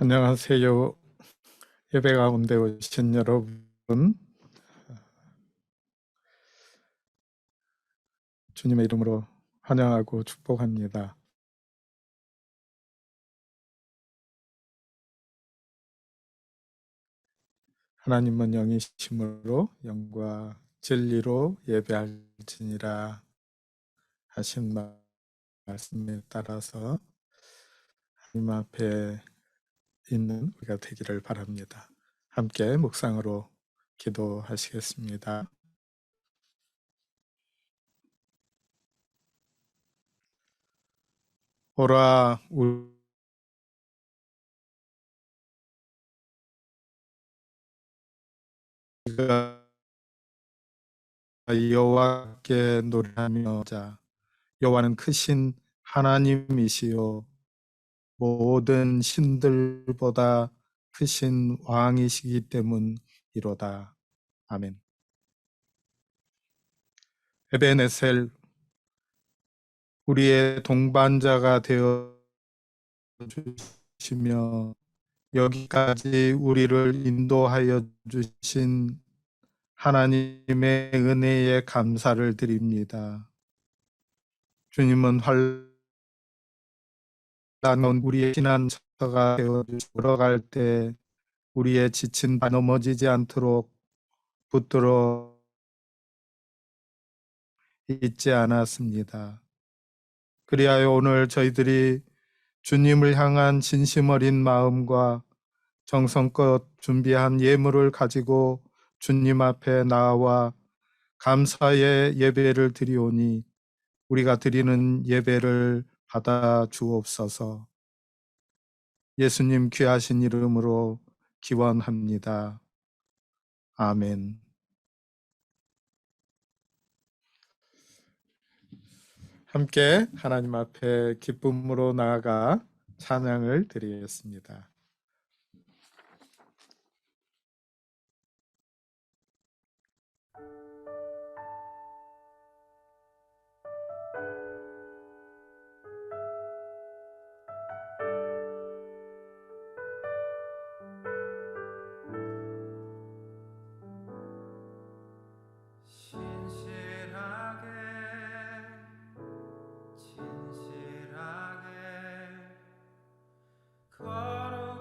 안녕하세요. 예배 가운데 오신 여러분, 주님의 이름으로 환영하고 축복합니다. 하나님은 영이심으로 영과 진리로 예배할지니라 하신 말씀에 따라서 하나님 앞에 있는 우리가 되기를 바랍니다. 함께 묵상으로 기도하시겠습니다. 오라 우리가 여호와께 노래하며 자 여호와는 크신 하나님이시요 모든 신들보다 크신 왕이시기 때문이로다. 아멘. 에베네셀 우리의 동반자가 되어 주시며 여기까지 우리를 인도하여 주신 하나님의 은혜에 감사를 드립니다. 주님은 환난 우리의 피난처가 되어 걸어갈 때 우리의 지친 발 넘어지지 않도록 붙들어 잊지 않았습니다. 그리하여 오늘 저희들이 주님을 향한 진심 어린 마음과 정성껏 준비한 예물을 가지고 주님 앞에 나와 감사의 예배를 드리오니 우리가 드리는 예배를 받아 주옵소서. 예수님 귀하신 이름으로 기원합니다. 아멘. 함께 하나님 앞에 기쁨으로 나아가 찬양을 드리겠습니다. 진실하게 걸어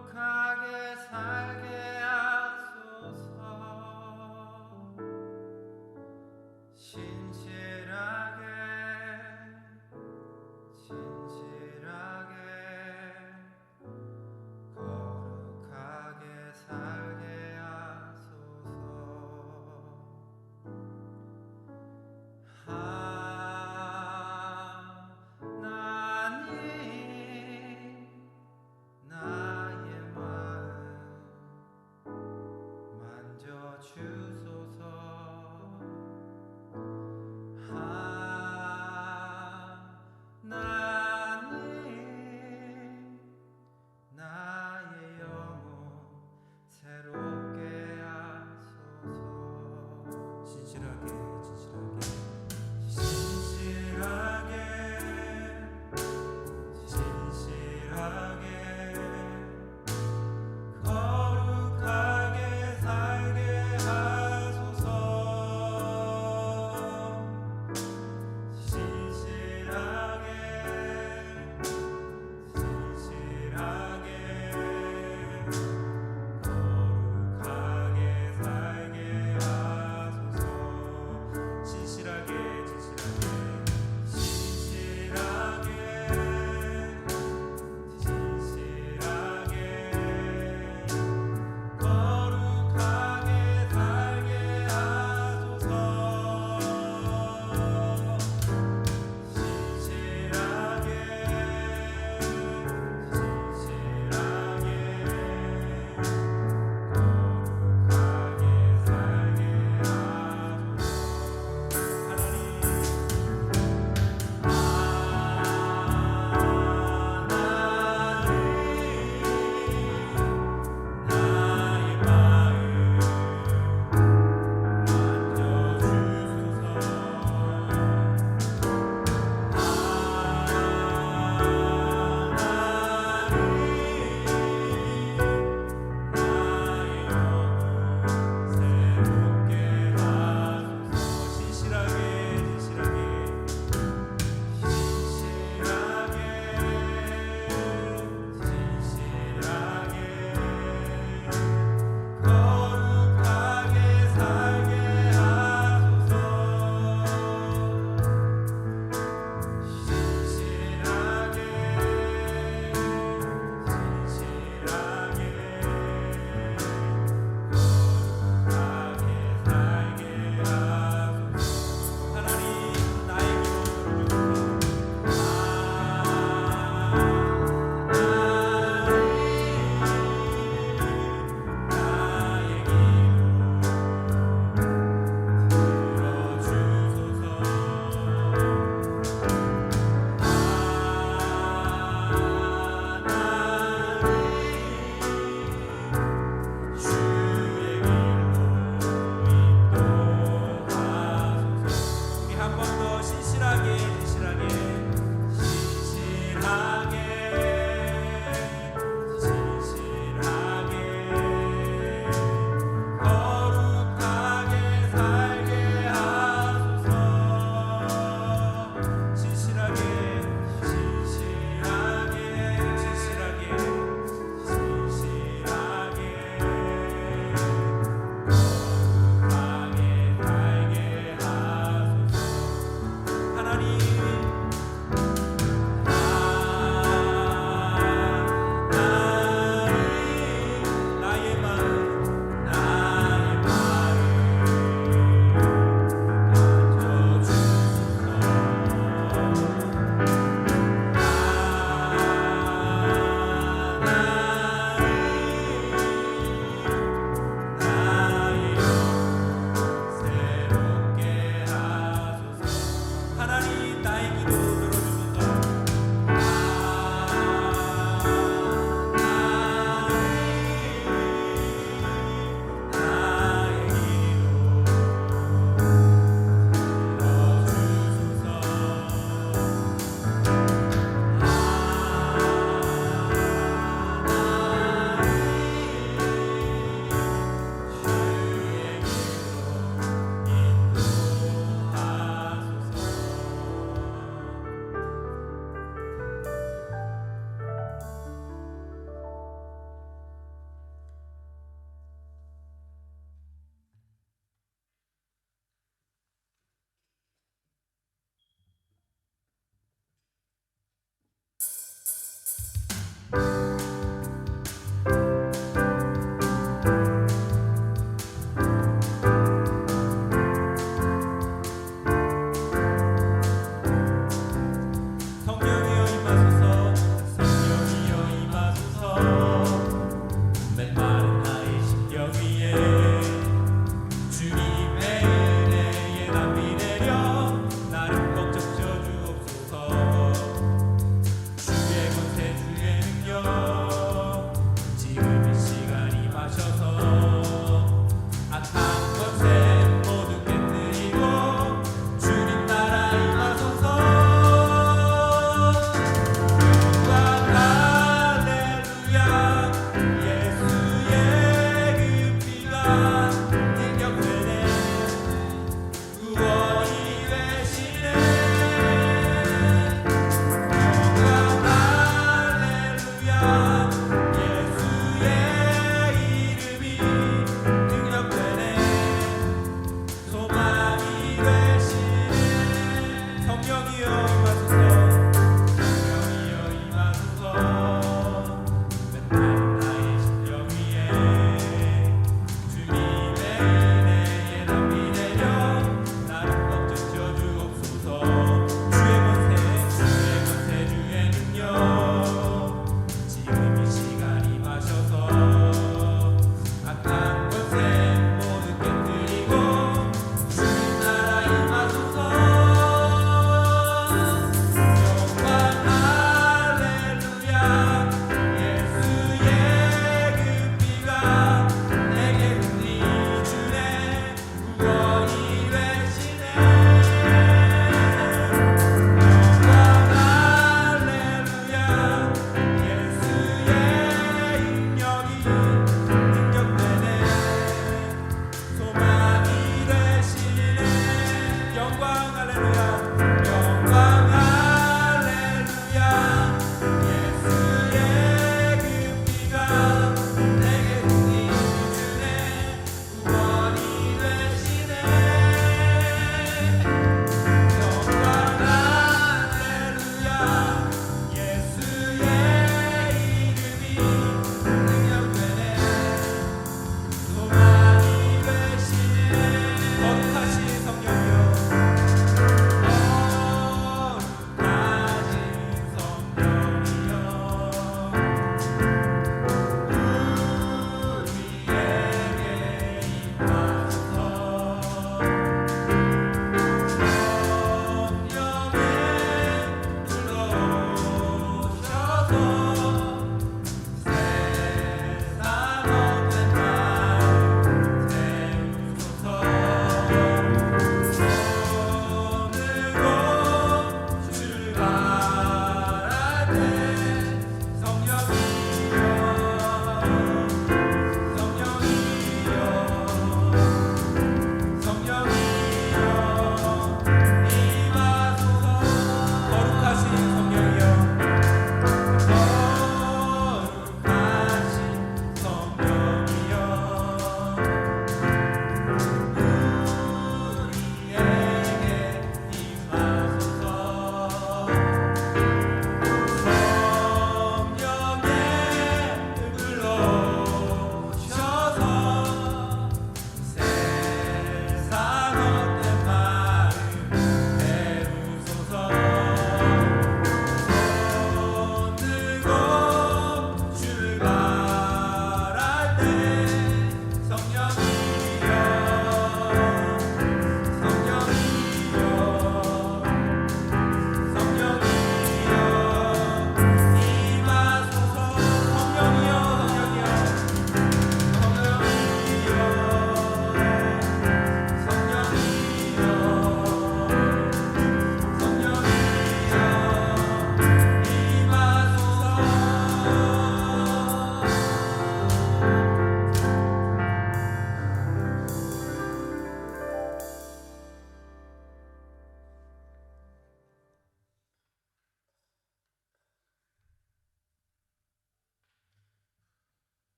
거룩하신 성령이여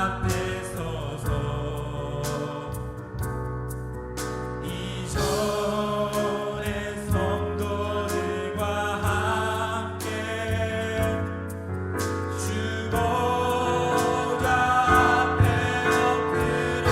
앞에 서서 이전의 성도들과 함께 주 보좌 앞에 엎드려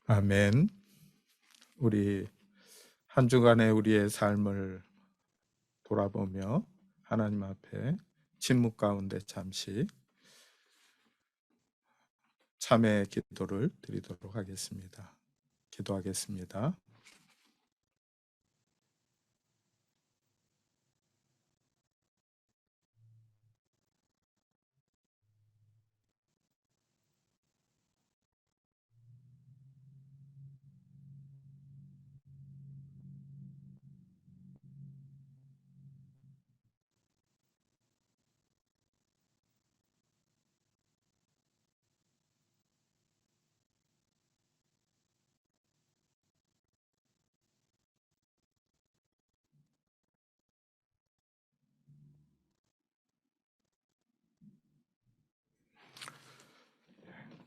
아멘. 우리 한 주간의 우리의 삶을 돌아보며 하나님 앞에 침묵 가운데 잠시 참회 기도를 드리도록 하겠습니다. 기도하겠습니다.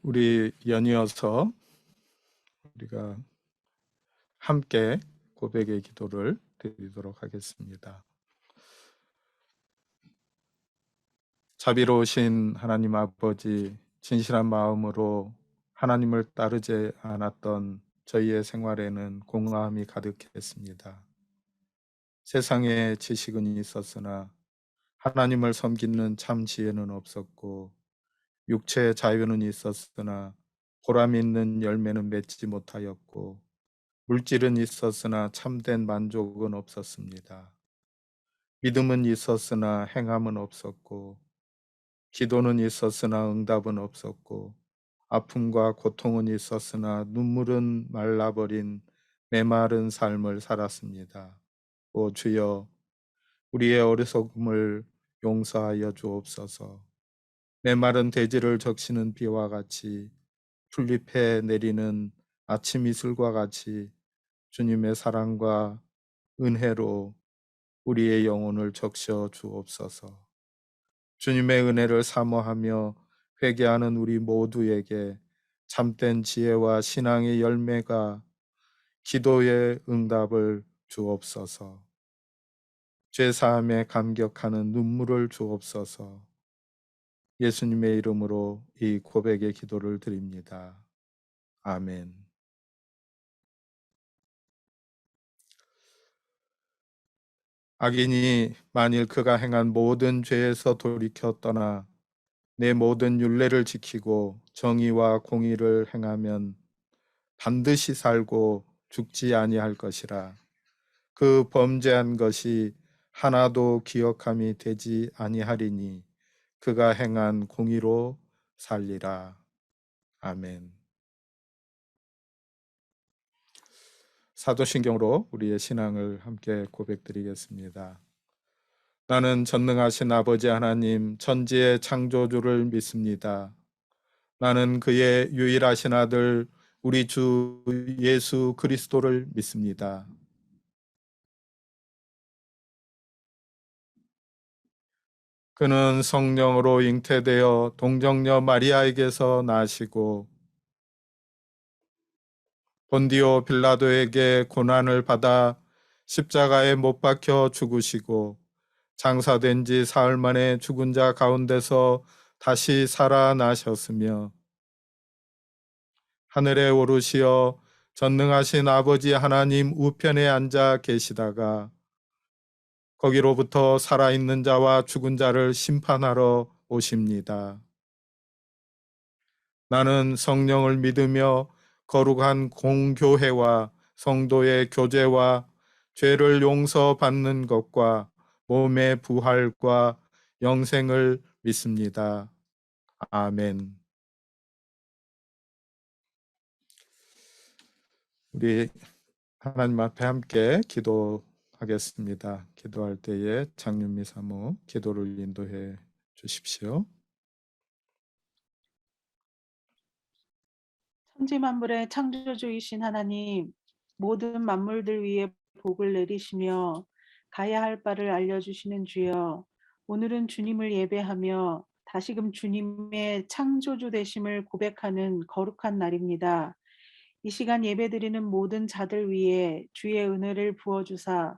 우리 연이어서 우리가 함께 고백의 기도를 드리도록 하겠습니다. 자비로우신 하나님 아버지, 진실한 마음으로 하나님을 따르지 않았던 저희의 생활에는 공허함이 가득했습니다. 세상에 지식은 있었으나 하나님을 섬기는 참 지혜는 없었고, 육체의 자유는 있었으나 보람 있는 열매는 맺지 못하였고, 물질은 있었으나 참된 만족은 없었습니다. 믿음은 있었으나 행함은 없었고, 기도는 있었으나 응답은 없었고, 아픔과 고통은 있었으나 눈물은 말라버린 메마른 삶을 살았습니다. 오 주여, 우리의 어리석음을 용서하여 주옵소서. 메마른 대지를 적시는 비와 같이, 풀잎에 내리는 아침 이슬과 같이 주님의 사랑과 은혜로 우리의 영혼을 적셔 주옵소서. 주님의 은혜를 사모하며 회개하는 우리 모두에게 참된 지혜와 신앙의 열매가 기도의 응답을 주옵소서. 죄사함에 감격하는 눈물을 주옵소서. 예수님의 이름으로 이 고백의 기도를 드립니다. 아멘. 악인이 만일 그가 행한 모든 죄에서 돌이켜 떠나 내 모든 율례를 지키고 정의와 공의를 행하면 반드시 살고 죽지 아니할 것이라. 그 범죄한 것이 하나도 기억함이 되지 아니하리니 그가 행한 공의로 살리라. 아멘. 사도신경으로 우리의 신앙을 함께 고백드리겠습니다. 나는 전능하신 아버지 하나님 천지의 창조주를 믿습니다. 나는 그의 유일하신 아들 우리 주 예수 그리스도를 믿습니다. 그는 성령으로 잉태되어 동정녀 마리아에게서 나시고 본디오 빌라도에게 고난을 받아 십자가에 못 박혀 죽으시고 장사된 지 사흘 만에 죽은 자 가운데서 다시 살아나셨으며 하늘에 오르시어 전능하신 아버지 하나님 우편에 앉아 계시다가 거기로부터 살아있는 자와 죽은 자를 심판하러 오십니다. 나는 성령을 믿으며 거룩한 공교회와 성도의 교제와 죄를 용서받는 것과 몸의 부활과 영생을 믿습니다. 아멘. 우리 하나님 앞에 함께 기도하겠습니다. 기도할 때에 장윤미 사모 기도를 인도해 주십시오. 천지 만물의 창조주이신 하나님, 모든 만물들 위에 복을 내리시며 가야 할 바를 알려주시는 주여, 오늘은 주님을 예배하며 다시금 주님의 창조주 되심을 고백하는 거룩한 날입니다. 이 시간 예배드리는 모든 자들 위에 주의 은혜를 부어주사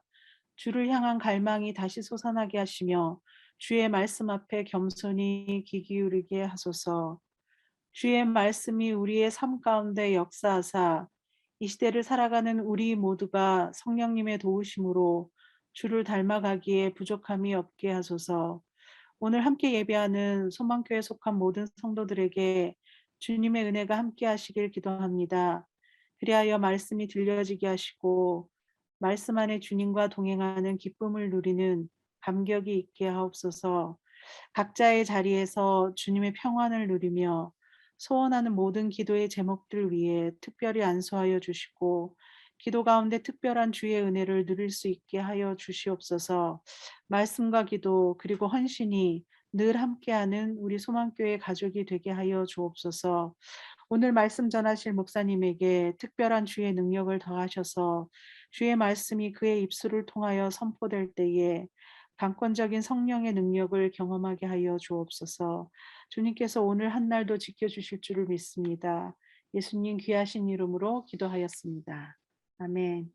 주를 향한 갈망이 다시 솟아나게 하시며 주의 말씀 앞에 겸손히 귀 기울이게 하소서. 주의 말씀이 우리의 삶 가운데 역사하사 이 시대를 살아가는 우리 모두가 성령님의 도우심으로 주를 닮아가기에 부족함이 없게 하소서. 오늘 함께 예배하는 소망교회에 속한 모든 성도들에게 주님의 은혜가 함께 하시길 기도합니다. 그리하여 말씀이 들려지게 하시고 말씀 안에 주님과 동행하는 기쁨을 누리는 감격이 있게 하옵소서. 각자의 자리에서 주님의 평안을 누리며 소원하는 모든 기도의 제목들 위해 특별히 안수하여 주시고 기도 가운데 특별한 주의 은혜를 누릴 수 있게 하여 주시옵소서. 말씀과 기도 그리고 헌신이 늘 함께하는 우리 소망교회 가족이 되게 하여 주옵소서. 오늘 말씀 전하실 목사님에게 특별한 주의 능력을 더하셔서 주의 말씀이 그의 입술을 통하여 선포될 때에 강권적인 성령의 능력을 경험하게 하여 주옵소서. 주님께서 오늘 한날도 지켜주실 줄을 믿습니다. 예수님 귀하신 이름으로 기도하였습니다. 아멘.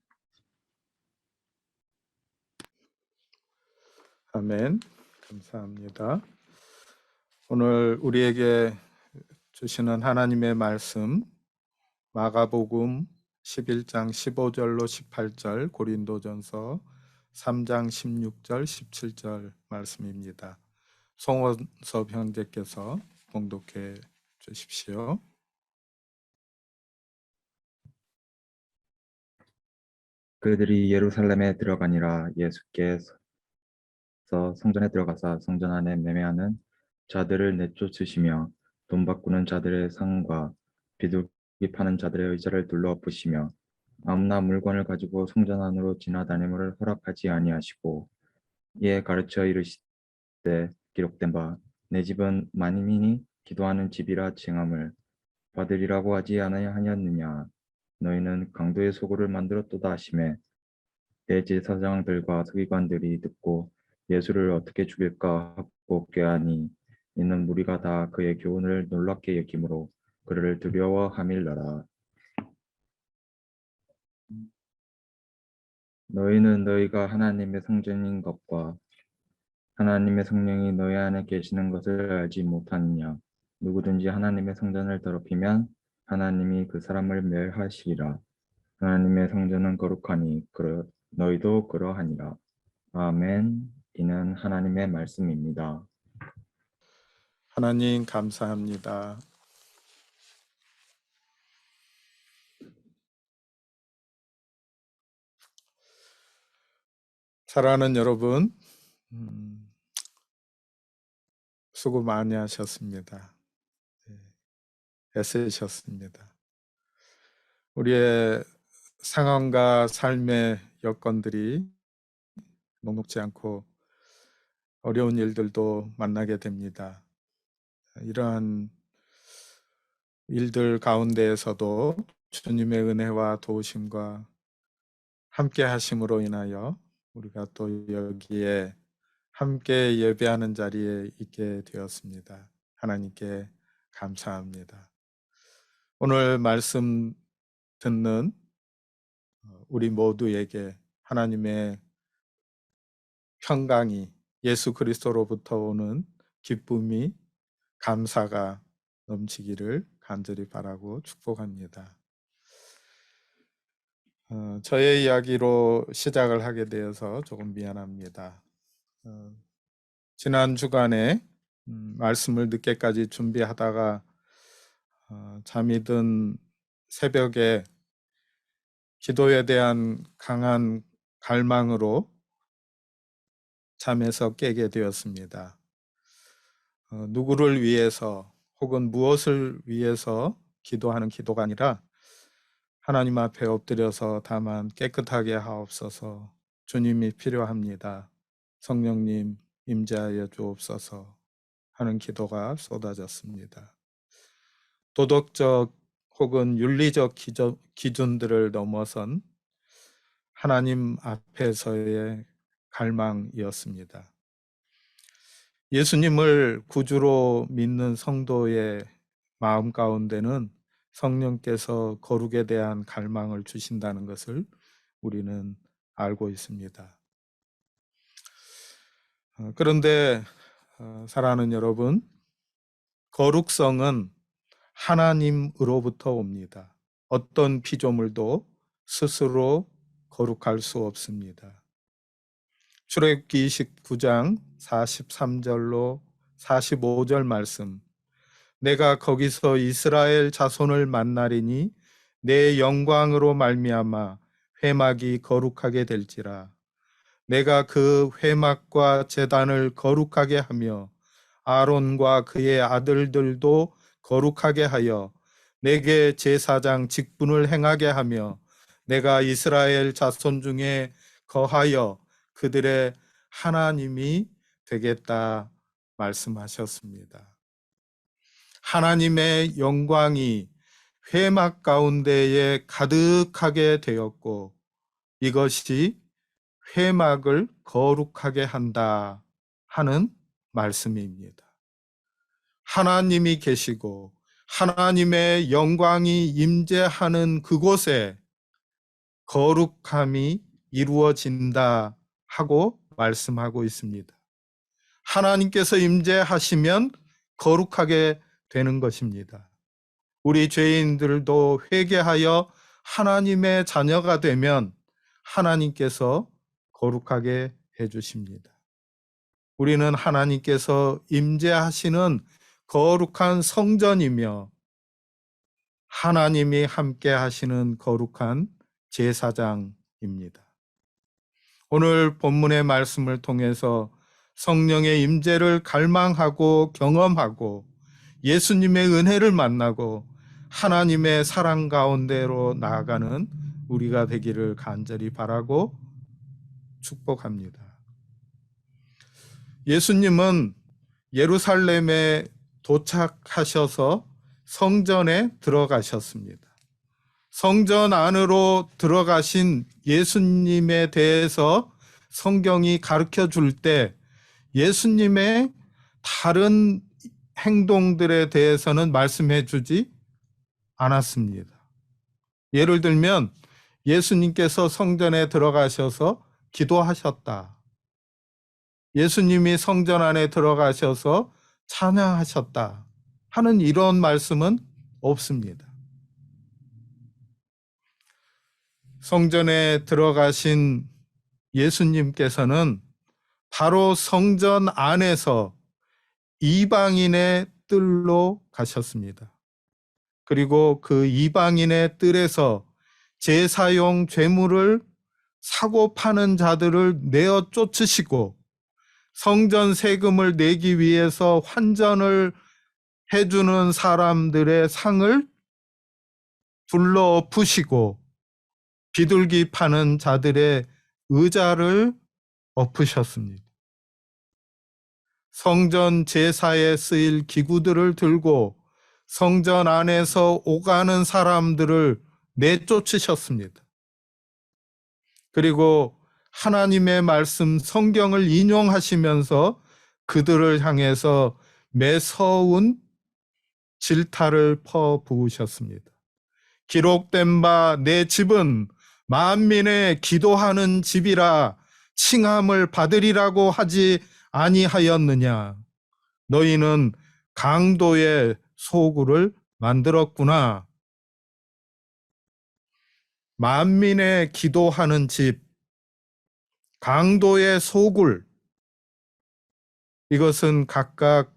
아멘. 감사합니다. 오늘 우리에게 주시는 하나님의 말씀 마가복음 11장 15절로 18절, 고린도전서 3장 16절 17절 말씀입니다. 송원섭 형제께서 봉독해 주십시오. 그들이 예루살렘에 들어가니라. 예수께서 성전에 들어가사 성전 안에 매매하는 자들을 내쫓으시며 돈 바꾸는 자들의 상과 비둘기 파는 자들의 의자를 둘러엎으시며 아무나 물건을 가지고 성전 안으로 지나다니므를 허락하지 아니하시고 이에 가르쳐 이르시되 기록된 바 내 집은 만민이 기도하는 집이라 칭함을 받으리라고 하지 아니하였느냐. 너희는 강도의 소굴을 만들었도다 하시매 대제사장들과 서기관들이 듣고 예수를 어떻게 죽일까 하고 꾀하니 이는 무리가 다 그의 교훈을 놀랍게 여김으로 그를 두려워함일러라. 너희는 너희가 하나님의 성전인 것과 하나님의 성령이 너희 안에 계시는 것을 알지 못하느냐. 누구든지 하나님의 성전을 더럽히면 하나님이 그 사람을 멸하시리라. 하나님의 성전은 거룩하니 너희도 그러하니라. 아멘. 이는 하나님의 말씀입니다. 하나님 감사합니다. 사랑하는 여러분, 수고 많이 하셨습니다. 애쓰셨습니다. 우리의 상황과 삶의 여건들이 녹록지 않고 어려운 일들도 만나게 됩니다. 이러한 일들 가운데에서도 주님의 은혜와 도우심과 함께 하심으로 인하여 우리가 또 여기에 함께 예배하는 자리에 있게 되었습니다. 하나님께 감사합니다. 오늘 말씀 듣는 우리 모두에게 하나님의 평강이, 예수 그리스도로부터 오는 기쁨이, 감사가 넘치기를 간절히 바라고 축복합니다. 저의 이야기로 시작을 하게 되어서 조금 미안합니다. 지난 주간에 말씀을 늦게까지 준비하다가 잠이 든 새벽에 기도에 대한 강한 갈망으로 잠에서 깨게 되었습니다. 누구를 위해서 혹은 무엇을 위해서 기도하는 기도가 아니라 하나님 앞에 엎드려서 다만 깨끗하게 하옵소서, 주님이 필요합니다, 성령님 임재하여 주옵소서 하는 기도가 쏟아졌습니다. 도덕적 혹은 윤리적 기준들을 넘어선 하나님 앞에서의 갈망이었습니다. 예수님을 구주로 믿는 성도의 마음 가운데는 성령께서 거룩에 대한 갈망을 주신다는 것을 우리는 알고 있습니다. 그런데 사랑하는 여러분, 거룩성은 하나님으로부터 옵니다. 어떤 피조물도 스스로 거룩할 수 없습니다. 출애굽기 29장 43절로 45절 말씀, 내가 거기서 이스라엘 자손을 만나리니 내 영광으로 말미암아 회막이 거룩하게 될지라. 내가 그 회막과 제단을 거룩하게 하며 아론과 그의 아들들도 거룩하게 하여 내게 제사장 직분을 행하게 하며 내가 이스라엘 자손 중에 거하여 그들의 하나님이 되겠다 말씀하셨습니다. 하나님의 영광이 회막 가운데에 가득하게 되었고 이것이 회막을 거룩하게 한다 하는 말씀입니다. 하나님이 계시고 하나님의 영광이 임재하는 그곳에 거룩함이 이루어진다 하고 말씀하고 있습니다. 하나님께서 임재하시면 거룩하게 되는 것입니다. 우리 죄인들도 회개하여 하나님의 자녀가 되면 하나님께서 거룩하게 해주십니다. 우리는 하나님께서 임재하시는 거룩한 성전이며 하나님이 함께 하시는 거룩한 제사장입니다. 오늘 본문의 말씀을 통해서 성령의 임재를 갈망하고 경험하고 예수님의 은혜를 만나고 하나님의 사랑 가운데로 나아가는 우리가 되기를 간절히 바라고 축복합니다. 예수님은 예루살렘에 도착하셔서 성전에 들어가셨습니다. 성전 안으로 들어가신 예수님에 대해서 성경이 가르쳐 줄 때 예수님의 다른 행동들에 대해서는 말씀해 주지 않았습니다. 예를 들면 예수님께서 성전에 들어가셔서 기도하셨다. 예수님이 성전 안에 들어가셔서 찬양하셨다 하는 이런 말씀은 없습니다. 성전에 들어가신 예수님께서는 바로 성전 안에서 이방인의 뜰로 가셨습니다. 그리고 그 이방인의 뜰에서 제사용 죄물을 사고 파는 자들을 내어 쫓으시고 성전 세금을 내기 위해서 환전을 해주는 사람들의 상을 둘러 엎으시고 비둘기 파는 자들의 의자를 엎으셨습니다. 성전 제사에 쓰일 기구들을 들고 성전 안에서 오가는 사람들을 내쫓으셨습니다. 그리고 하나님의 말씀 성경을 인용하시면서 그들을 향해서 매서운 질타를 퍼부으셨습니다. 기록된 바 내 집은 만민의 기도하는 집이라 칭함을 받으리라고 하지 아니하였느냐. 너희는 강도의 소굴을 만들었구나. 만민의 기도하는 집, 강도의 소굴, 이것은 각각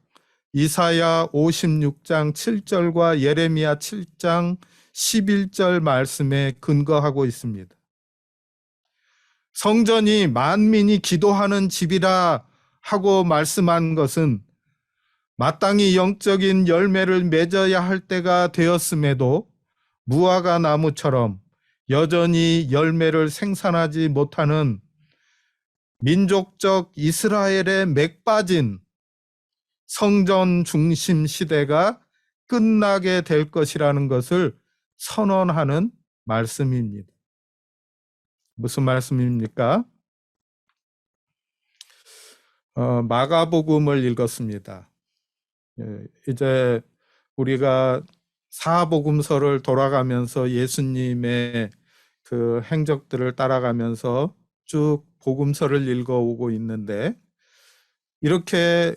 이사야 56장 7절과 예레미야 7장 11절 말씀에 근거하고 있습니다. 성전이 만민이 기도하는 집이라 하고 말씀한 것은 마땅히 영적인 열매를 맺어야 할 때가 되었음에도 무화과 나무처럼 여전히 열매를 생산하지 못하는 민족적 이스라엘의 맥빠진 성전 중심 시대가 끝나게 될 것이라는 것을 선언하는 말씀입니다. 무슨 말씀입니까? 마가복음을 읽었습니다. 이제 우리가 사복음서를 돌아가면서 예수님의 그 행적들을 따라가면서 쭉 복음서를 읽어오고 있는데, 이렇게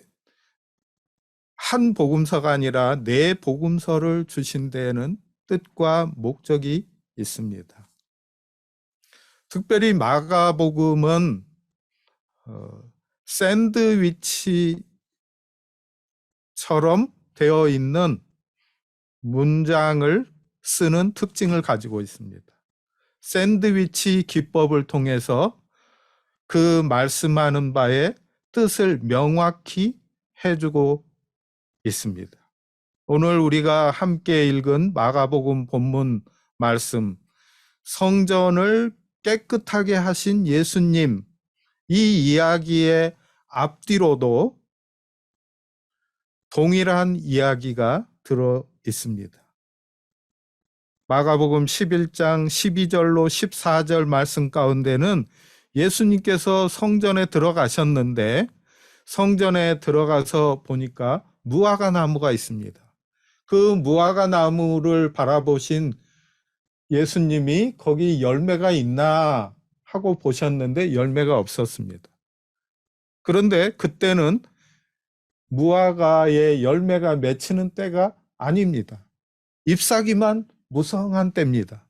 한 복음서가 아니라 네 복음서를 주신 데에는 뜻과 목적이 있습니다. 특별히 마가복음은 샌드위치처럼 되어 있는 문장을 쓰는 특징을 가지고 있습니다. 샌드위치 기법을 통해서 그 말씀하는 바의 뜻을 명확히 해주고 있습니다. 오늘 우리가 함께 읽은 마가복음 본문 말씀, 성전을 깨끗하게 하신 예수님, 이 이야기의 앞뒤로도 동일한 이야기가 들어 있습니다. 마가복음 11장 12절로 14절 말씀 가운데는 예수님께서 성전에 들어가셨는데, 성전에 들어가서 보니까 무화과 나무가 있습니다. 그 무화과 나무를 바라보신 예수님이 거기 열매가 있나 하고 보셨는데 열매가 없었습니다. 그런데 그때는 무화과의 열매가 맺히는 때가 아닙니다. 잎사귀만 무성한 때입니다.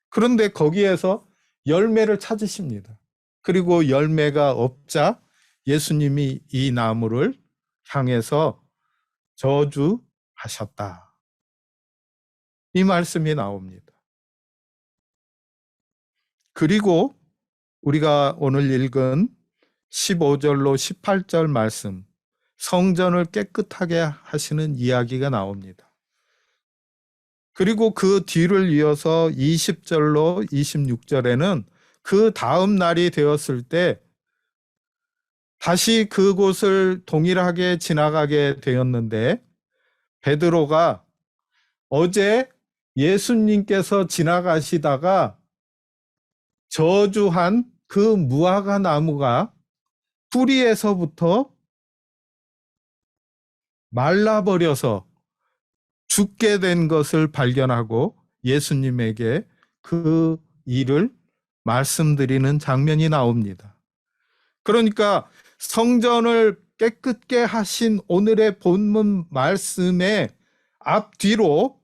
그런데 거기에서 열매를 찾으십니다. 그리고 열매가 없자 예수님이 이 나무를 향해서 저주하셨다. 이 말씀이 나옵니다. 그리고 우리가 오늘 읽은 15절로 18절 말씀, 성전을 깨끗하게 하시는 이야기가 나옵니다. 그리고 그 뒤를 이어서 20절로 26절에는 그 다음 날이 되었을 때 다시 그곳을 동일하게 지나가게 되었는데, 베드로가 어제 예수님께서 지나가시다가 저주한 그 무화과 나무가 뿌리에서부터 말라버려서 죽게 된 것을 발견하고 예수님에게 그 일을 말씀드리는 장면이 나옵니다. 그러니까 성전을 깨끗게 하신 오늘의 본문 말씀의 앞뒤로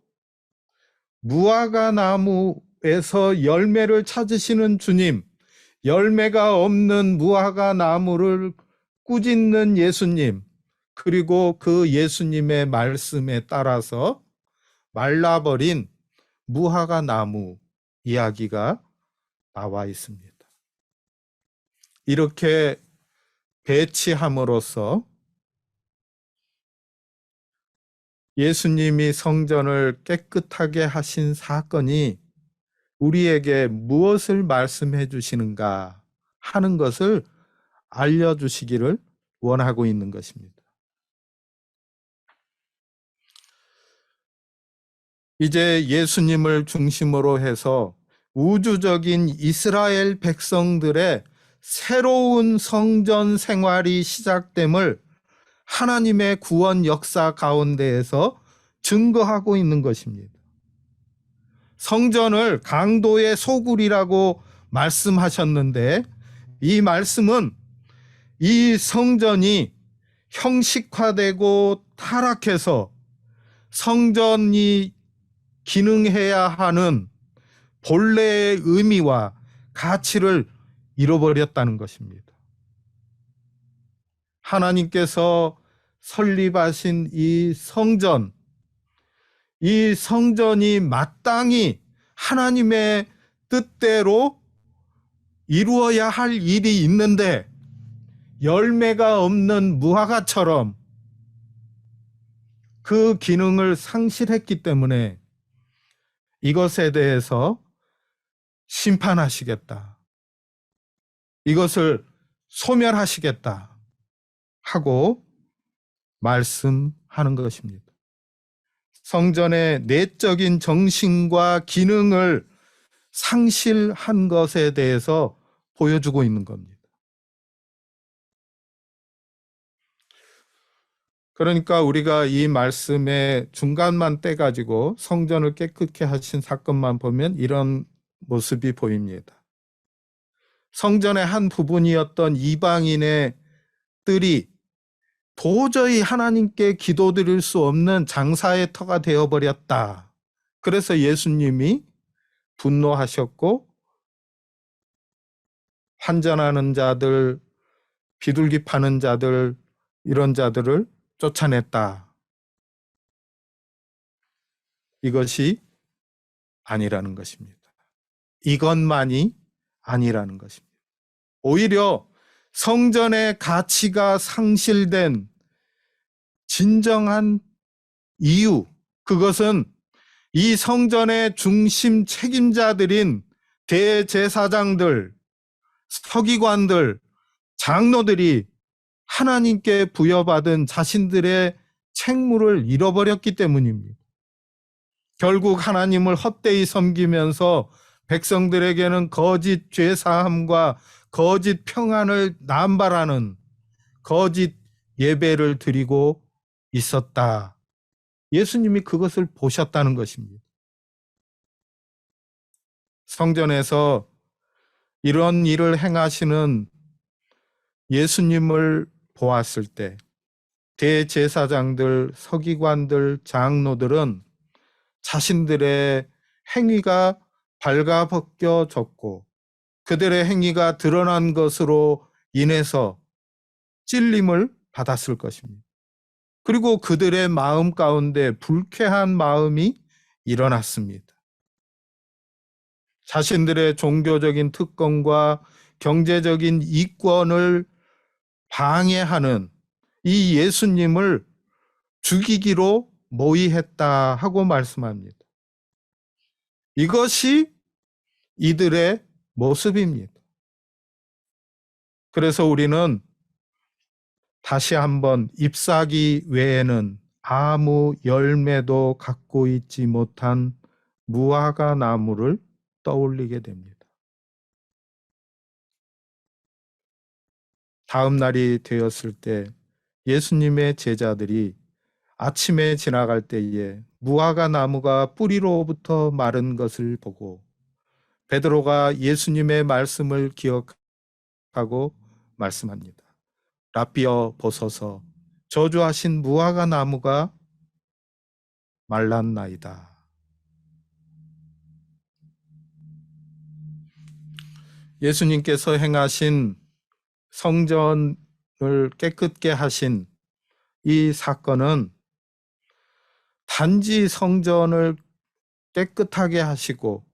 무화과 나무에서 열매를 찾으시는 주님, 열매가 없는 무화과 나무를 꾸짖는 예수님, 그리고 그 예수님의 말씀에 따라서 말라버린 무화과 나무 이야기가 나와 있습니다. 이렇게 배치함으로써 예수님이 성전을 깨끗하게 하신 사건이 우리에게 무엇을 말씀해 주시는가 하는 것을 알려주시기를 원하고 있는 것입니다. 이제 예수님을 중심으로 해서 우주적인 이스라엘 백성들의 새로운 성전 생활이 시작됨을 하나님의 구원 역사 가운데에서 증거하고 있는 것입니다. 성전을 강도의 소굴이라고 말씀하셨는데, 이 말씀은 이 성전이 형식화되고 타락해서 성전이 기능해야 하는 본래의 의미와 가치를 잃어버렸다는 것입니다. 하나님께서 설립하신 이 성전이 마땅히 하나님의 뜻대로 이루어야 할 일이 있는데 열매가 없는 무화과처럼 그 기능을 상실했기 때문에 이것에 대해서 심판하시겠다, 이것을 소멸하시겠다 하고 말씀하는 것입니다. 성전의 내적인 정신과 기능을 상실한 것에 대해서 보여주고 있는 겁니다. 그러니까 우리가 이 말씀의 중간만 떼가지고 성전을 깨끗게 하신 사건만 보면 이런 모습이 보입니다. 성전의 한 부분이었던 이방인의 뜰이 도저히 하나님께 기도드릴 수 없는 장사의 터가 되어버렸다. 그래서 예수님이 분노하셨고 환전하는 자들, 비둘기 파는 자들, 이런 자들을 쫓아냈다. 이것이 아니라는 것입니다. 이것만이 아니라는 것입니다. 오히려 성전의 가치가 상실된 진정한 이유, 그것은 이 성전의 중심 책임자들인 대제사장들, 서기관들, 장로들이 하나님께 부여받은 자신들의 책무를 잃어버렸기 때문입니다. 결국 하나님을 헛되이 섬기면서 백성들에게는 거짓 죄사함과 거짓 평안을 남발하는 거짓 예배를 드리고 있었다. 예수님이 그것을 보셨다는 것입니다. 성전에서 이런 일을 행하시는 예수님을 보았을 때 대제사장들, 서기관들, 장로들은 자신들의 행위가 발가벗겨졌고 그들의 행위가 드러난 것으로 인해서 찔림을 받았을 것입니다. 그리고 그들의 마음 가운데 불쾌한 마음이 일어났습니다. 자신들의 종교적인 특권과 경제적인 이권을 방해하는 이 예수님을 죽이기로 모의했다 하고 말씀합니다. 이것이 이들의 모습입니다. 그래서 우리는 다시 한번 잎사귀 외에는 아무 열매도 갖고 있지 못한 무화과 나무를 떠올리게 됩니다. 다음 날이 되었을 때 예수님의 제자들이 아침에 지나갈 때에 무화과 나무가 뿌리로부터 마른 것을 보고 베드로가 예수님의 말씀을 기억하고 말씀합니다. 라삐어 보소서, 저주하신 무화과 나무가 말랐나이다. 예수님께서 행하신 성전을 깨끗게 하신 이 사건은 단지 성전을 깨끗하게 하시고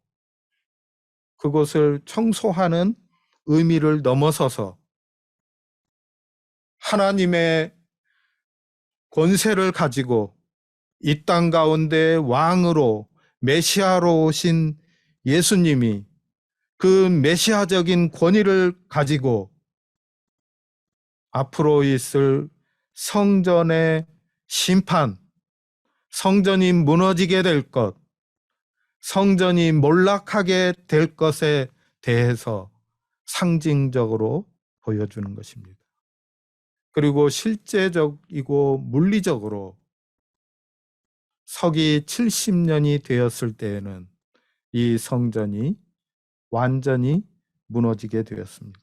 그곳을 청소하는 의미를 넘어서서 하나님의 권세를 가지고 이 땅 가운데 왕으로 메시아로 오신 예수님이 그 메시아적인 권위를 가지고 앞으로 있을 성전의 심판, 성전이 무너지게 될 것, 성전이 몰락하게 될 것에 대해서 상징적으로 보여주는 것입니다. 그리고 실제적이고 물리적으로 서기 70년이 되었을 때에는 이 성전이 완전히 무너지게 되었습니다.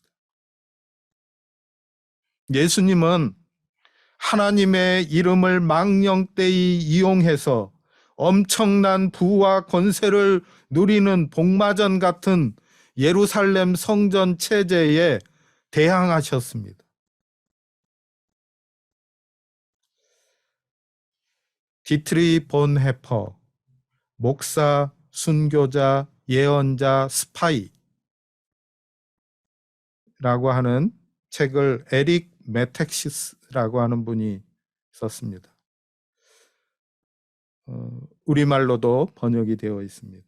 예수님은 하나님의 이름을 망령되이 이용해서 엄청난 부와 권세를 누리는 복마전 같은 예루살렘 성전 체제에 대항하셨습니다. 디트리 본 해퍼, 목사, 순교자, 예언자, 스파이라고 하는 책을 에릭 메텍시스라고 하는 분이 썼습니다. 우리말로도 번역이 되어 있습니다.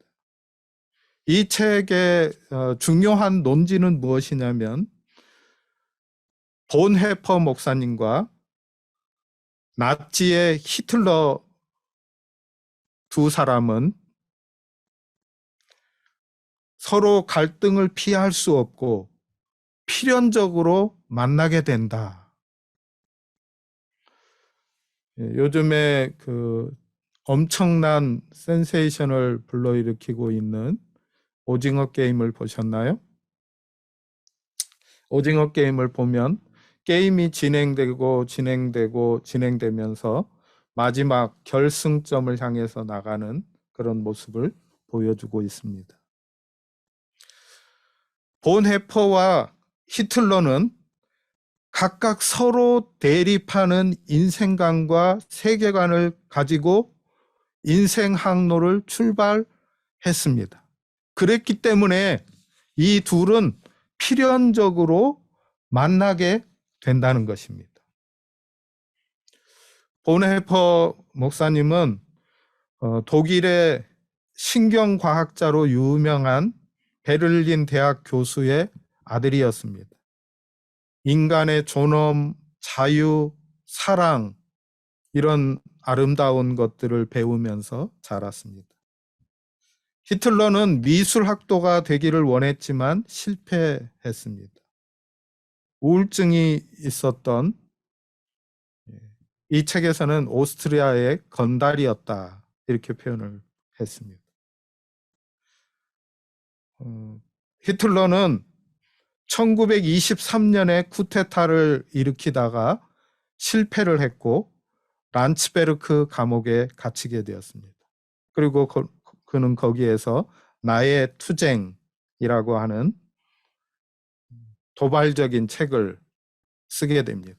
이 책의 중요한 논지는 무엇이냐면 본 해퍼 목사님과 나치의 히틀러 두 사람은 서로 갈등을 피할 수 없고 필연적으로 만나게 된다. 요즘에 그 엄청난 센세이션을 불러일으키고 있는 오징어 게임을 보셨나요? 오징어 게임을 보면 게임이 진행되면서 마지막 결승점을 향해서 나가는 그런 모습을 보여주고 있습니다. 본 해퍼와 히틀러는 각각 서로 대립하는 인생관과 세계관을 가지고 인생 항로를 출발했습니다. 그랬기 때문에 이 둘은 필연적으로 만나게 된다는 것입니다. 본헤퍼 목사님은 독일의 신경과학자로 유명한 베를린 대학 교수의 아들이었습니다. 인간의 존엄, 자유, 사랑 이런 아름다운 것들을 배우면서 자랐습니다. 히틀러는 미술학도가 되기를 원했지만 실패했습니다. 우울증이 있었던, 이 책에서는 오스트리아의 건달이었다 이렇게 표현을 했습니다. 히틀러는 1923년에 쿠데타를 일으키다가 실패를 했고 란츠베르크 감옥에 갇히게 되었습니다. 그리고 그는 거기에서 나의 투쟁이라고 하는 도발적인 책을 쓰게 됩니다.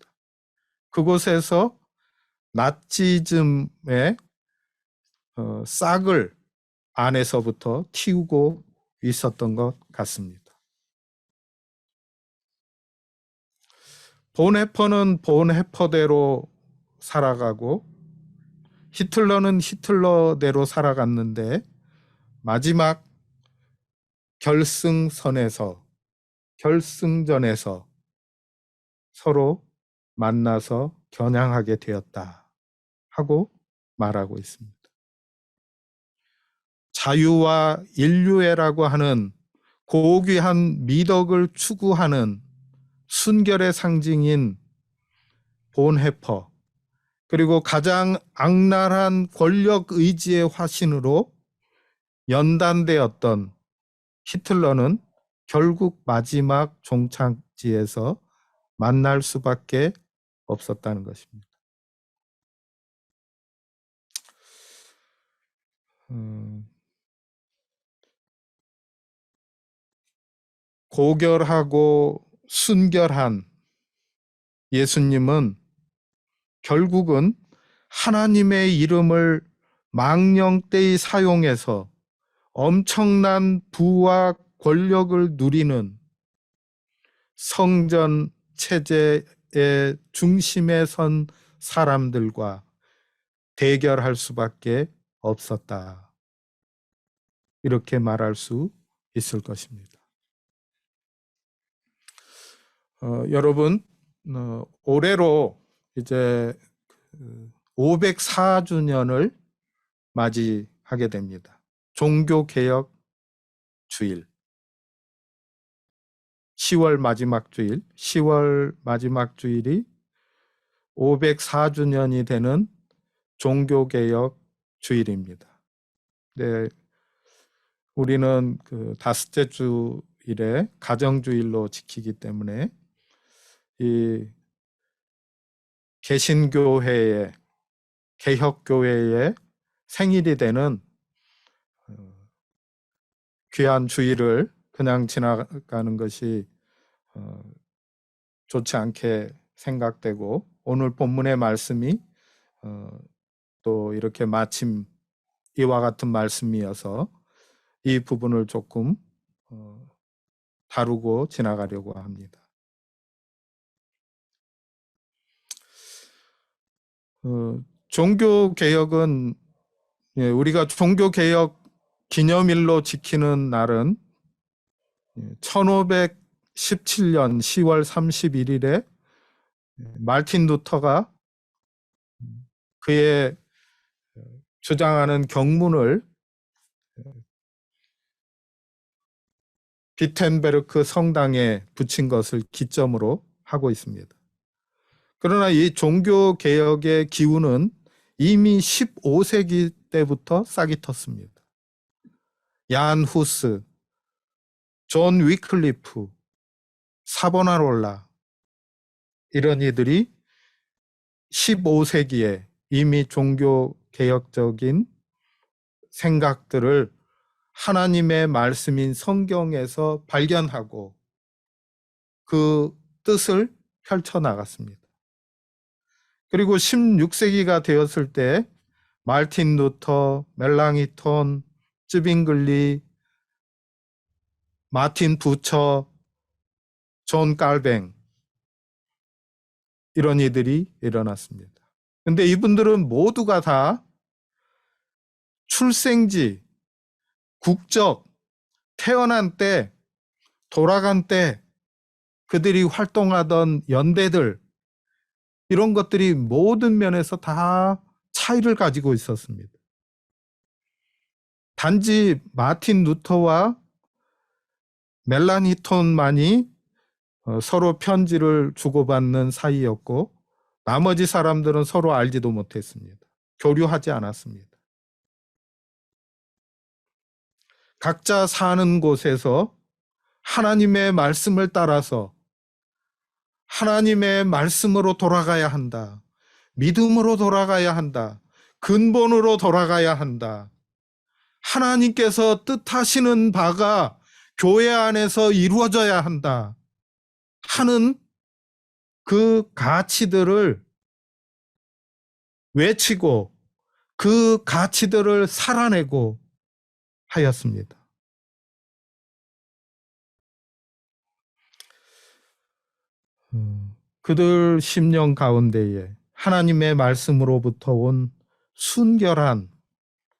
그곳에서 나치즘의 싹을 안에서부터 틔우고 있었던 것 같습니다. 본 해퍼는 본 해퍼대로 살아가고 히틀러는 히틀러대로 살아갔는데 마지막 결승전에서 서로 만나서 겨냥하게 되었다 하고 말하고 있습니다. 자유와 인류애라고 하는 고귀한 미덕을 추구하는 순결의 상징인 본 해퍼, 그리고 가장 악랄한 권력 의지의 화신으로 연단되었던 히틀러는 결국 마지막 종착지에서 만날 수밖에 없었다는 것입니다. 고결하고 순결한 예수님은 결국은 하나님의 이름을 망령되이 사용해서 엄청난 부와 권력을 누리는 성전 체제의 중심에 선 사람들과 대결할 수밖에 없었다. 이렇게 말할 수 있을 것입니다. 여러분, 올해로 이제 504주년을 맞이하게 됩니다. 종교개혁 주일. 10월 마지막 주일, 10월 마지막 주일이 504주년이 되는 종교개혁 주일입니다. 네, 우리는 그 다섯째 주일에 가정주일로 지키기 때문에 이 개신교회의 개혁교회의 생일이 되는 귀한 주일을 그냥 지나가는 것이 좋지 않게 생각되고, 오늘 본문의 말씀이 또 이렇게 마침 이와 같은 말씀이어서 이 부분을 조금 다루고 지나가려고 합니다. 종교개혁은, 우리가 종교개혁 기념일로 지키는 날은 1517년 10월 31일에 말틴 루터가 그의 주장하는 경문을 비텐베르크 성당에 붙인 것을 기점으로 하고 있습니다. 그러나 이 종교개혁의 기운은 이미 15세기 때부터 싹이 텄습니다. 얀 후스, 존 위클리프, 사보나롤라, 이런 이들이 15세기에 이미 종교개혁적인 생각들을 하나님의 말씀인 성경에서 발견하고 그 뜻을 펼쳐나갔습니다. 그리고 16세기가 되었을 때 말틴 루터, 멜랑이톤, 쯔빙글리, 마틴 부처, 존 깔뱅, 이런 이들이 일어났습니다. 근데 이분들은 모두가 다 출생지, 국적, 태어난 때, 돌아간 때 그들이 활동하던 연대들, 이런 것들이 모든 면에서 다 차이를 가지고 있었습니다. 단지 마틴 루터와 멜라니톤만이 서로 편지를 주고받는 사이였고, 나머지 사람들은 서로 알지도 못했습니다. 교류하지 않았습니다. 각자 사는 곳에서 하나님의 말씀을 따라서 하나님의 말씀으로 돌아가야 한다. 믿음으로 돌아가야 한다. 근본으로 돌아가야 한다. 하나님께서 뜻하시는 바가 교회 안에서 이루어져야 한다 하는 그 가치들을 외치고 그 가치들을 살아내고 하였습니다. 그들 심령 가운데에 하나님의 말씀으로부터 온 순결한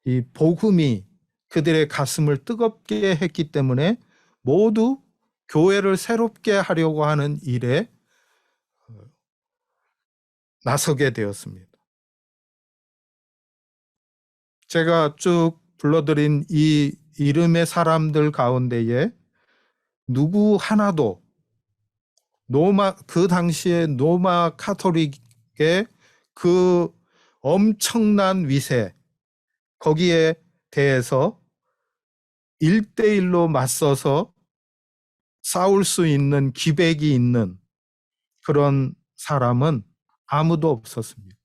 이 복음이 그들의 가슴을 뜨겁게 했기 때문에 모두 교회를 새롭게 하려고 하는 일에 나서게 되었습니다. 제가 쭉 불러드린 이 이름의 사람들 가운데에 누구 하나도 그 당시에 로마 카톨릭의 그 엄청난 위세, 거기에 대해서 1대1로 맞서서 싸울 수 있는 기백이 있는 그런 사람은 아무도 없었습니다.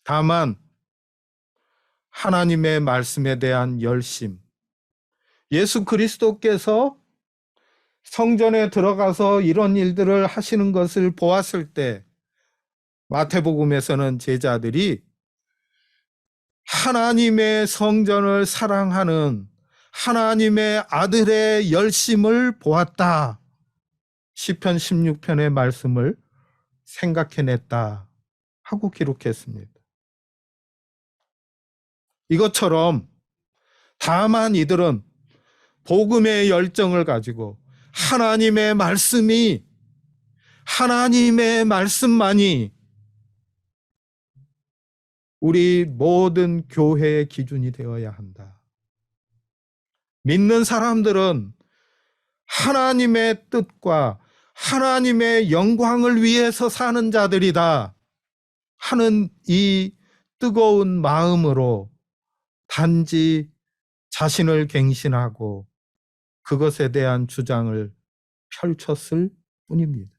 다만 하나님의 말씀에 대한 열심, 예수 그리스도께서 성전에 들어가서 이런 일들을 하시는 것을 보았을 때 마태복음에서는 제자들이 하나님의 성전을 사랑하는 하나님의 아들의 열심을 보았다. 시편 16편의 말씀을 생각해냈다. 하고 기록했습니다. 이것처럼 다만 이들은 복음의 열정을 가지고 하나님의 말씀만이 우리 모든 교회의 기준이 되어야 한다. 믿는 사람들은 하나님의 뜻과 하나님의 영광을 위해서 사는 자들이다 하는 이 뜨거운 마음으로 단지 자신을 갱신하고 그것에 대한 주장을 펼쳤을 뿐입니다.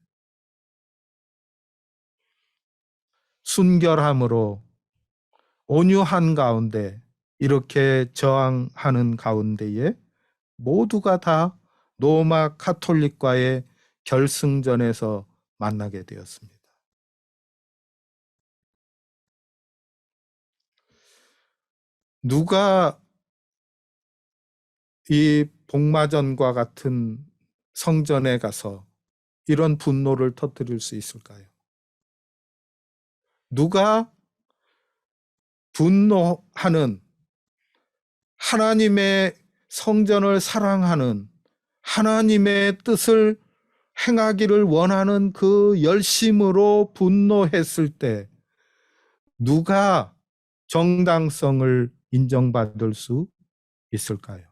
순결함으로 온유한 가운데 이렇게 저항하는 가운데에 모두가 다 로마 카톨릭과의 결승전에서 만나게 되었습니다. 누가 이 복마전과 같은 성전에 가서 이런 분노를 터뜨릴 수 있을까요? 누가 분노하는 하나님의 성전을 사랑하는 하나님의 뜻을 행하기를 원하는 그 열심으로 분노했을 때 누가 정당성을 인정받을 수 있을까요?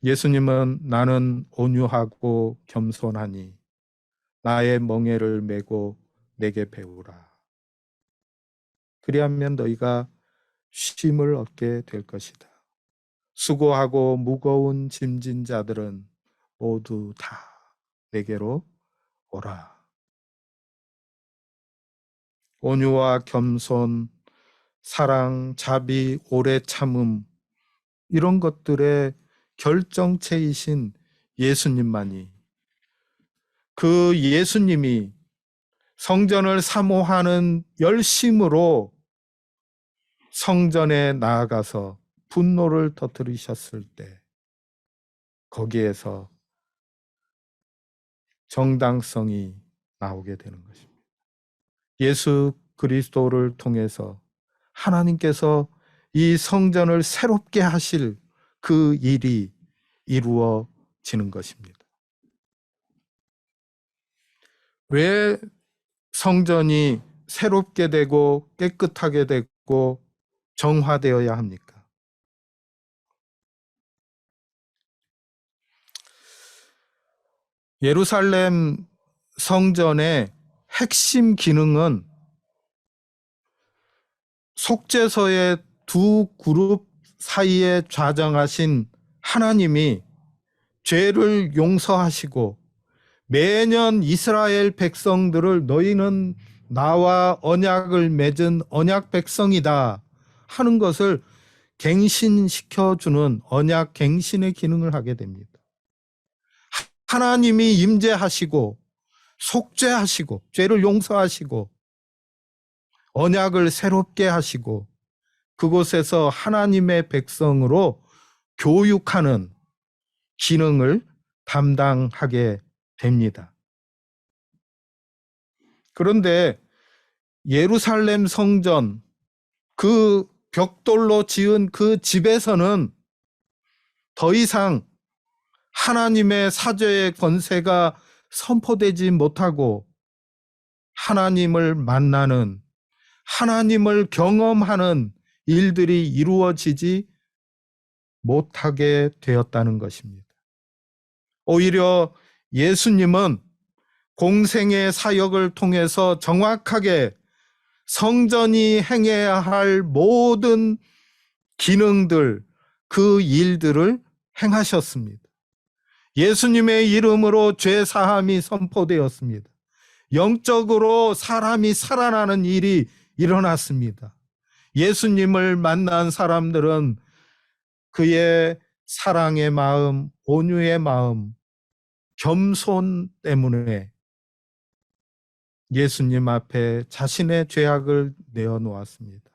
예수님은 나는 온유하고 겸손하니 나의 멍에를 메고 내게 배우라. 그리하면 너희가 쉼을 얻게 될 것이다. 수고하고 무거운 짐진 자들은 모두 다 내게로 오라. 온유와 겸손, 사랑, 자비, 오래 참음 이런 것들의 결정체이신 예수님만이 그 예수님이 성전을 사모하는 열심으로 성전에 나아가서 분노를 터뜨리셨을 때 거기에서 정당성이 나오게 되는 것입니다. 예수 그리스도를 통해서 하나님께서 이 성전을 새롭게 하실 그 일이 이루어지는 것입니다. 왜 성전이 새롭게 되고 깨끗하게 되고 정화되어야 합니까? 예루살렘 성전의 핵심 기능은 속죄소의 두 그룹 사이에 좌정하신 하나님이 죄를 용서하시고 매년 이스라엘 백성들을 너희는 나와 언약을 맺은 언약 백성이다 하는 것을 갱신시켜주는 언약 갱신의 기능을 하게 됩니다. 하나님이 임재하시고 속죄하시고 죄를 용서하시고 언약을 새롭게 하시고 그곳에서 하나님의 백성으로 교육하는 기능을 담당하게 됩니다. 그런데 예루살렘 성전 그 벽돌로 지은 그 집에서는 더 이상 하나님의 사죄의 권세가 선포되지 못하고 하나님을 만나는 하나님을 경험하는 일들이 이루어지지 못하게 되었다는 것입니다. 오히려 예수님은 공생의 사역을 통해서 정확하게 성전이 행해야 할 모든 기능들, 그 일들을 행하셨습니다. 예수님의 이름으로 죄 사함이 선포되었습니다. 영적으로 사람이 살아나는 일이 일어났습니다. 예수님을 만난 사람들은 그의 사랑의 마음, 온유의 마음, 겸손 때문에 예수님 앞에 자신의 죄악을 내어놓았습니다.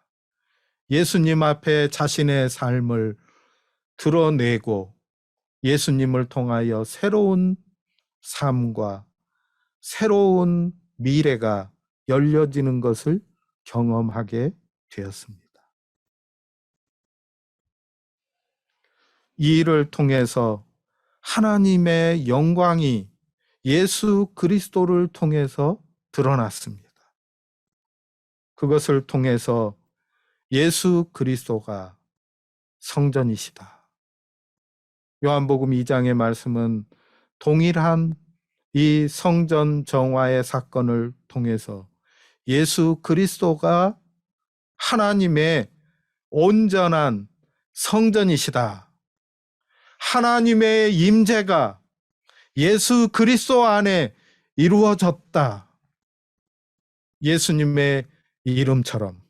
예수님 앞에 자신의 삶을 드러내고 예수님을 통하여 새로운 삶과 새로운 미래가 열려지는 것을 경험하게 되었습니다. 이 일을 통해서 하나님의 영광이 예수 그리스도를 통해서 드러났습니다. 그것을 통해서 예수 그리스도가 성전이시다. 요한복음 2장의 말씀은 동일한 이 성전 정화의 사건을 통해서 예수 그리스도가 하나님의 온전한 성전이시다. 하나님의 임재가 예수 그리스도 안에 이루어졌다. 예수님의 이름처럼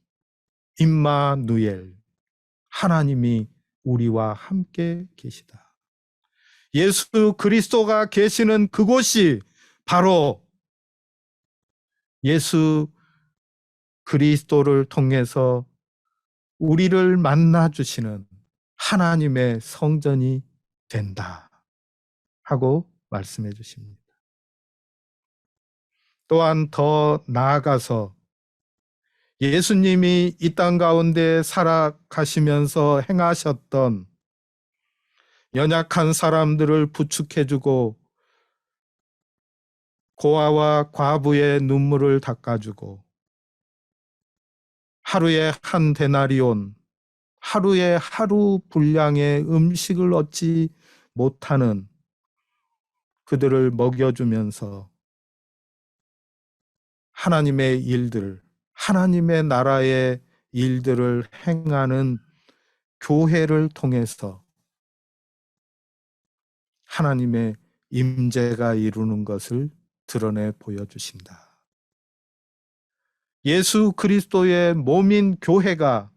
임마누엘, 하나님이 우리와 함께 계시다. 예수 그리스도가 계시는 그곳이 바로 예수 그리스도를 통해서 우리를 만나주시는 하나님의 성전이 된다 하고 말씀해 주십니다. 또한 더 나아가서 예수님이 이 땅 가운데 살아가시면서 행하셨던 연약한 사람들을 부축해주고 고아와 과부의 눈물을 닦아주고 하루에 한 데나리온, 하루에 하루 분량의 음식을 얻지 못하는 그들을 먹여주면서 하나님의 일들, 하나님의 나라의 일들을 행하는 교회를 통해서 하나님의 임재가 이루는 것을 드러내 보여주신다. 예수 그리스도의 몸인 교회가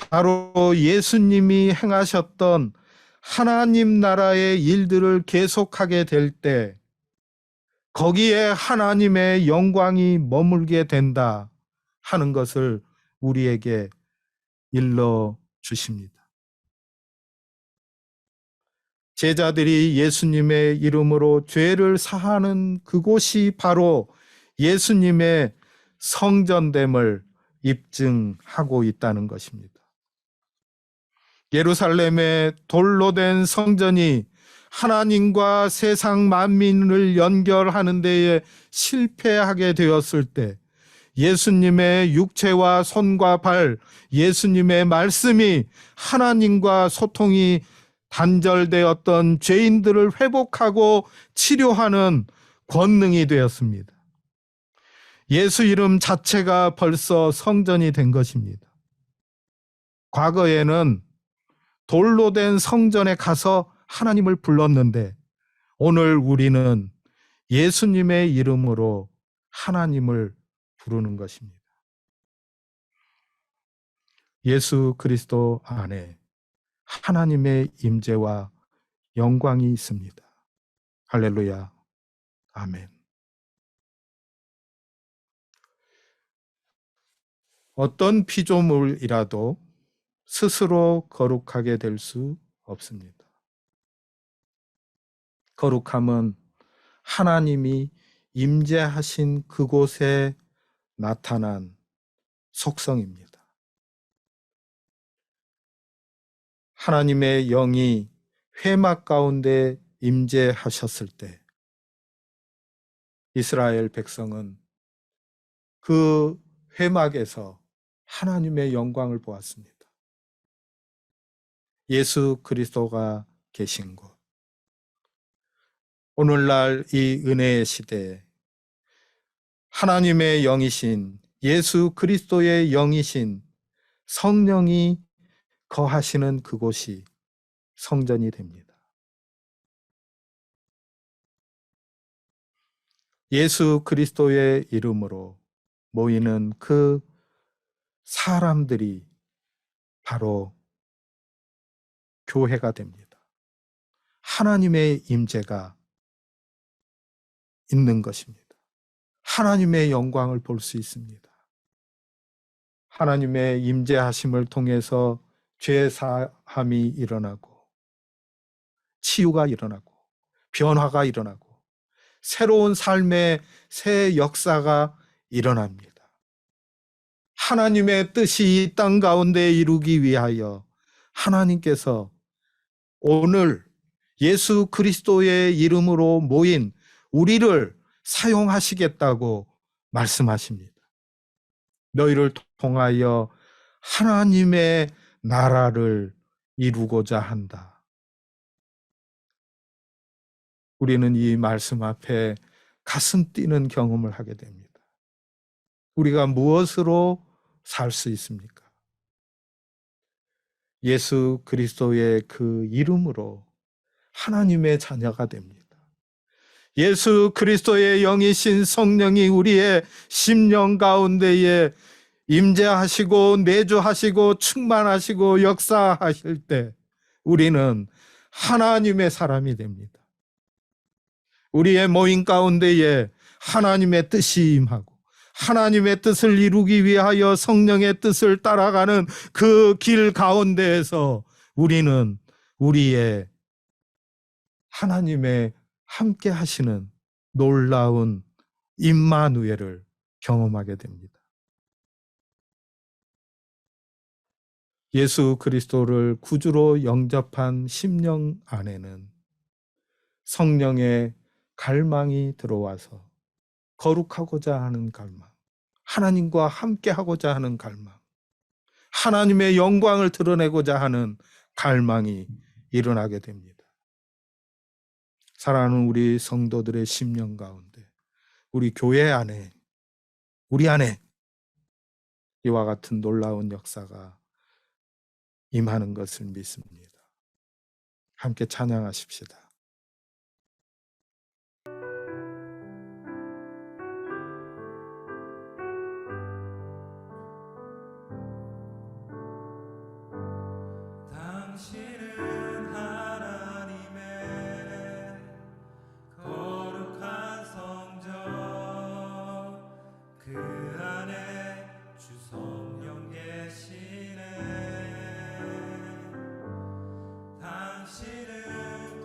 바로 예수님이 행하셨던 하나님 나라의 일들을 계속하게 될 때 거기에 하나님의 영광이 머물게 된다 하는 것을 우리에게 일러 주십니다. 제자들이 예수님의 이름으로 죄를 사하는 그곳이 바로 예수님의 성전됨을 입증하고 있다는 것입니다. 예루살렘의 돌로 된 성전이 하나님과 세상 만민을 연결하는 데에 실패하게 되었을 때 예수님의 육체와 손과 발, 예수님의 말씀이 하나님과 소통이 단절되었던 죄인들을 회복하고 치료하는 권능이 되었습니다. 예수 이름 자체가 벌써 성전이 된 것입니다. 과거에는 돌로 된 성전에 가서 하나님을 불렀는데 오늘 우리는 예수님의 이름으로 하나님을 부르는 것입니다. 예수 그리스도 안에 하나님의 임재와 영광이 있습니다. 할렐루야. 아멘. 어떤 피조물이라도 스스로 거룩하게 될 수 없습니다. 거룩함은 하나님이 임재하신 그곳에 나타난 속성입니다. 하나님의 영이 회막 가운데 임재하셨을 때 이스라엘 백성은 그 회막에서 하나님의 영광을 보았습니다. 예수 그리스도가 계신 곳. 오늘날 이 은혜의 시대에 하나님의 영이신 예수 그리스도의 영이신 성령이 거하시는 그곳이 성전이 됩니다. 예수 그리스도의 이름으로 모이는 그 사람들이 바로 교회가 됩니다. 하나님의 임재가 있는 것입니다. 하나님의 영광을 볼 수 있습니다. 하나님의 임재하심을 통해서 죄 사함이 일어나고 치유가 일어나고 변화가 일어나고 새로운 삶의 새 역사가 일어납니다. 하나님의 뜻이 이 땅 가운데 이루기 위하여 하나님께서 오늘 예수 그리스도의 이름으로 모인 우리를 사용하시겠다고 말씀하십니다. 너희를 통하여 하나님의 나라를 이루고자 한다. 우리는 이 말씀 앞에 가슴 뛰는 경험을 하게 됩니다. 우리가 무엇으로 살 수 있습니까? 예수 그리스도의 그 이름으로 하나님의 자녀가 됩니다. 예수 그리스도의 영이신 성령이 우리의 심령 가운데에 임재하시고 내주하시고 충만하시고 역사하실 때 우리는 하나님의 사람이 됩니다. 우리의 모임 가운데에 하나님의 뜻이 임하고 하나님의 뜻을 이루기 위하여 성령의 뜻을 따라가는 그 길 가운데에서 우리는 우리의 하나님의 함께 하시는 놀라운 임마누엘을 경험하게 됩니다. 예수 그리스도를 구주로 영접한 심령 안에는 성령의 갈망이 들어와서 거룩하고자 하는 갈망, 하나님과 함께 하고자 하는 갈망, 하나님의 영광을 드러내고자 하는 갈망이 일어나게 됩니다. 사랑하는 우리 성도들의 심령 가운데, 우리 교회 안에, 우리 안에 이와 같은 놀라운 역사가 임하는 것을 믿습니다. 함께 찬양하십시다. 당신은 하나님의 거룩한 성전, 그 안에 주 성령 계시네. 당신은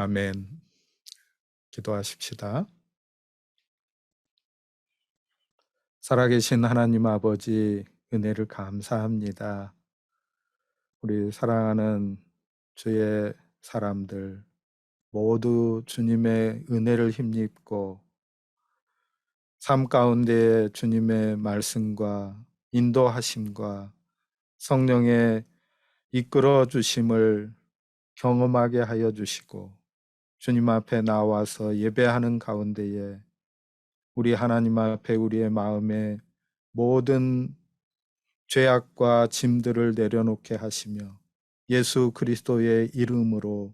아멘. 기도하십시다. 살아계신 하나님 아버지, 은혜를 감사합니다. 우리 사랑하는 주의 사람들 모두 주님의 은혜를 힘입고 삶 가운데 주님의 말씀과 인도하심과 성령의 이끌어 주심을 경험하게 하여 주시고 주님 앞에 나와서 예배하는 가운데에 우리 하나님 앞에 우리의 마음에 모든 죄악과 짐들을 내려놓게 하시며 예수 그리스도의 이름으로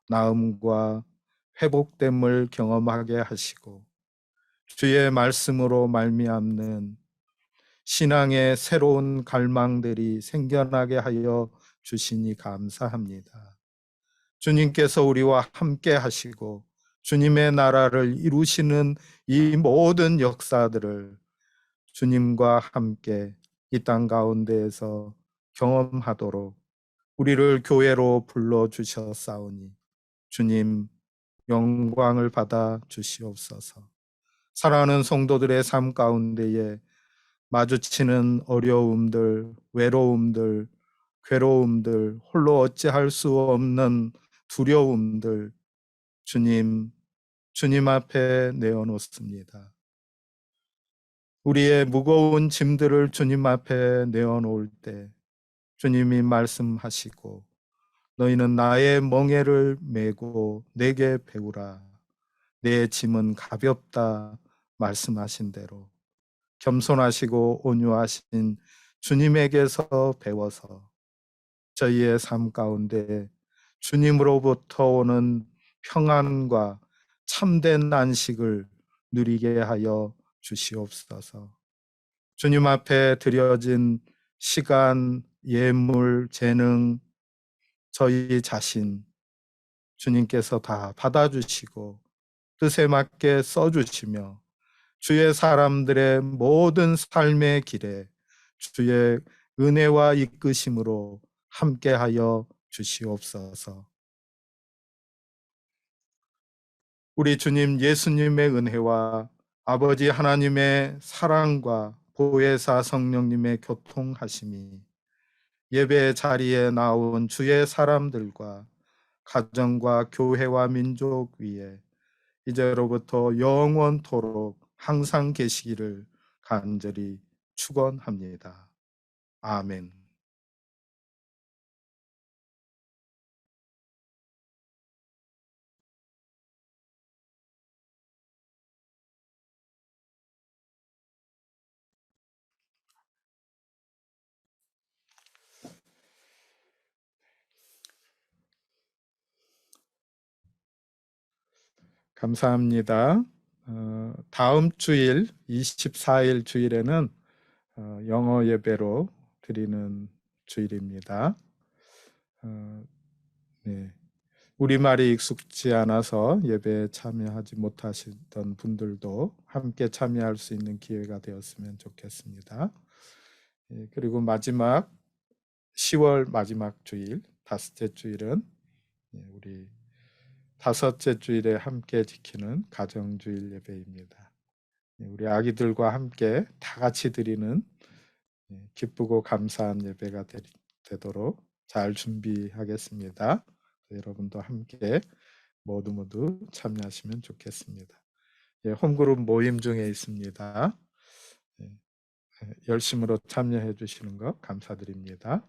나음과 회복됨을 경험하게 하시고 주의 말씀으로 말미암는 신앙의 새로운 갈망들이 생겨나게 하여 주시니 감사합니다. 주님께서 우리와 함께 하시고 주님의 나라를 이루시는 이 모든 역사들을 주님과 함께 이 땅 가운데에서 경험하도록 우리를 교회로 불러주셨사오니 주님 영광을 받아 주시옵소서. 사랑하는 성도들의 삶 가운데에 마주치는 어려움들, 외로움들, 괴로움들, 홀로 어찌할 수 없는 두려움들 주님 앞에 내어놓습니다. 우리의 무거운 짐들을 주님 앞에 내어놓을 때 주님이 말씀하시고 너희는 나의 멍에를 메고 내게 배우라. 내 짐은 가볍다 말씀하신 대로 겸손하시고 온유하신 주님에게서 배워서 저희의 삶 가운데 주님으로부터 오는 평안과 참된 안식을 누리게 하여 주시옵소서. 주님 앞에 드려진 시간, 예물, 재능, 저희 자신 주님께서 다 받아주시고 뜻에 맞게 써주시며 주의 사람들의 모든 삶의 길에 주의 은혜와 이끄심으로 함께하여 주시옵소서. 우리 주님 예수님의 은혜와 아버지 하나님의 사랑과 보혜사 성령님의 교통하심이 예배 자리에 나온 주의 사람들과 가정과 교회와 민족 위에 이제로부터 영원토록 항상 계시기를 간절히 축원합니다. 아멘. 감사합니다. 다음 주일 24일 주일에는 영어 예배로 드리는 주일입니다. 네. 우리말이 익숙지 않아서 예배에 참여하지 못하시던 분들도 함께 참여할 수 있는 기회가 되었으면 좋겠습니다. 그리고 마지막 10월 마지막 주일, 다섯째 주일은 우리 다섯째 주일에 함께 지키는 가정주일 예배입니다. 우리 아기들과 함께 다 같이 드리는 기쁘고 감사한 예배가 되도록 잘 준비하겠습니다. 여러분도 함께 모두 참여하시면 좋겠습니다. 홈그룹 모임 중에 있습니다. 열심으로 참여해 주시는 것 감사드립니다.